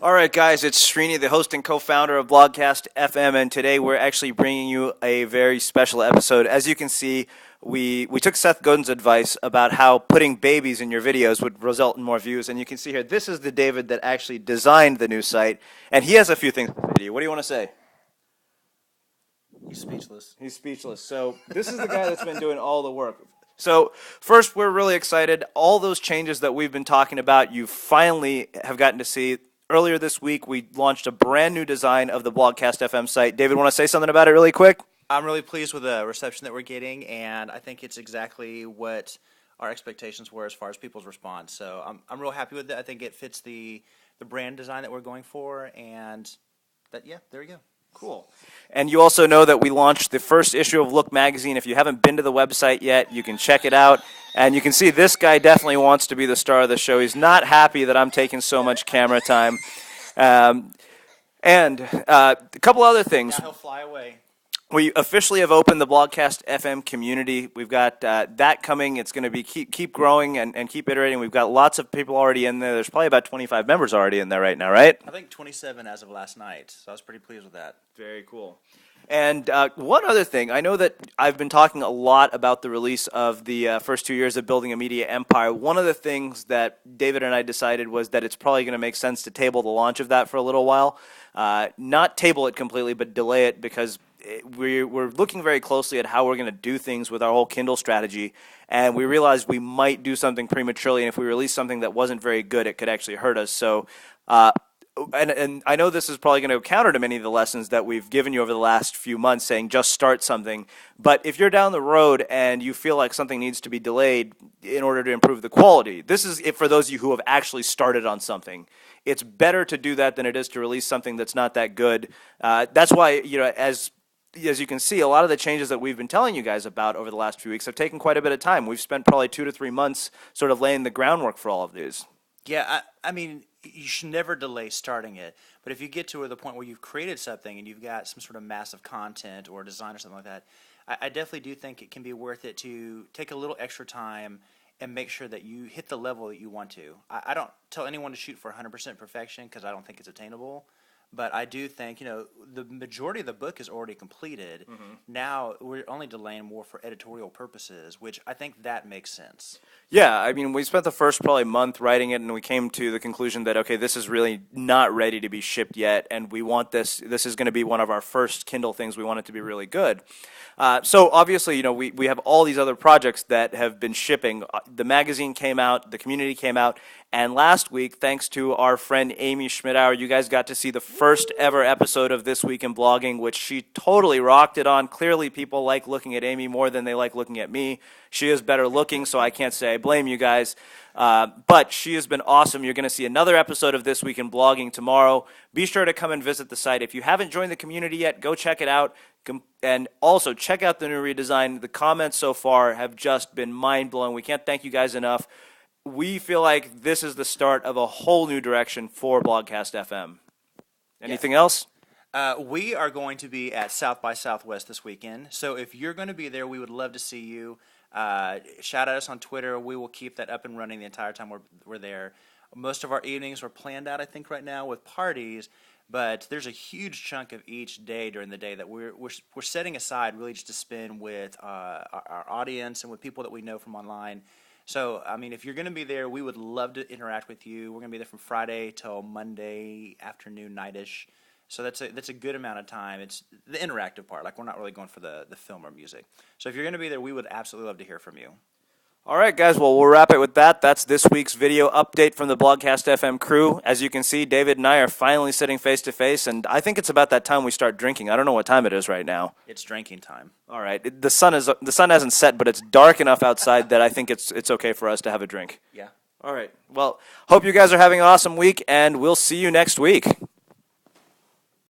All right, guys, it's Srini, the host and co-founder of BlogcastFM, and today we're actually bringing you a very special episode. As you can see, we took Seth Godin's advice about how putting babies in your videos would result in more views, and you can see here, this is the David that actually designed the new site, and he has a few things to say to you. What do you want to say? He's speechless. He's speechless. So this is the guy that's been doing all the work. So first, we're really excited. All those changes that we've been talking about, you finally have gotten to see. Earlier this week, we launched a brand new design of the BlogcastFM site. David, want to say something about it really quick? I'm really pleased with the reception that we're getting, and I think it's exactly what our expectations were as far as people's response. So I'm real happy with it. I think it fits the brand design that we're going for, and there we go. Cool. And you also know that we launched the first issue of Look magazine. If you haven't been to the website yet, you can check it out. And you can see this guy definitely wants to be the star of the show. He's not happy that I'm taking so much camera time. And a couple other things. Now he'll fly away. We officially have opened the Blogcast FM community. We've got that coming. It's going to be keep growing and keep iterating. We've got lots of people already in there. There's probably about 25 members already in there right now, right? I think 27 as of last night, so I was pretty pleased with that. Very cool. And one other thing, I know that I've been talking a lot about the release of the first 2 years of building a media empire. One of the things that David and I decided was that it's probably going to make sense to table the launch of that for a little while. Not table it completely, but delay it, because we're looking very closely at how we're going to do things with our whole Kindle strategy, and we realized we might do something prematurely, and if we release something that wasn't very good, it could actually hurt us. So, and I know this is probably going to counter to many of the lessons that we've given you over the last few months, saying just start something. But if you're down the road and you feel like something needs to be delayed in order to improve the quality, this is it for those of you who have actually started on something. It's better to do that than it is to release something that's not that good. That's why, as you can see, a lot of the changes that we've been telling you guys about over the last few weeks have taken quite a bit of time. We've spent probably 2 to 3 months sort of laying the groundwork for all of these. Yeah, I mean, you should never delay starting it. But if you get to the point where you've created something and you've got some sort of massive content or design or something like that, I definitely do think it can be worth it to take a little extra time and make sure that you hit the level that you want to. I don't tell anyone to shoot for 100% perfection because I don't think it's attainable. But I do think, the majority of the book is already completed. Mm-hmm. Now we're only delaying more for editorial purposes, which I think that makes sense. Yeah, I mean, we spent the first probably month writing it, and we came to the conclusion that, okay, this is really not ready to be shipped yet, and we want this is going to be one of our first Kindle things. We want it to be really good. So obviously, we have all these other projects that have been shipping. The magazine came out, the community came out, and last week, thanks to our friend Amy Schmidauer, you guys got to see the first ever episode of This Week in Blogging, which she totally rocked it on. Clearly, people like looking at Amy more than they like looking at me. She is better looking, so I can't say I blame you guys. But she has been awesome. You're going to see another episode of This Week in Blogging tomorrow. Be sure to come and visit the site. If you haven't joined the community yet, go check it out. And also, check out the new redesign. The comments so far have just been mind-blowing. We can't thank you guys enough. We feel like this is the start of a whole new direction for Blogcast FM. Anything else? We are going to be at South by Southwest this weekend. So if you're going to be there, we would love to see you. Shout at us on Twitter. We will keep that up and running the entire time we're there. Most of our evenings are planned out, I think, right now with parties. But there's a huge chunk of each day during the day that we're setting aside really just to spend with our audience and with people that we know from online. So, I mean, if you're going to be there, we would love to interact with you. We're going to be there from Friday till Monday afternoon, night-ish. So that's a good amount of time. It's the interactive part. Like, we're not really going for the film or music. So if you're going to be there, we would absolutely love to hear from you. All right, guys. Well, we'll wrap it with that. That's this week's video update from the Blogcast FM crew. As you can see, David and I are finally sitting face-to-face, and I think it's about that time we start drinking. I don't know what time it is right now. It's drinking time. All right. The sun hasn't set, but it's dark enough outside that I think it's okay for us to have a drink. Yeah. All right. Well, hope you guys are having an awesome week, and we'll see you next week.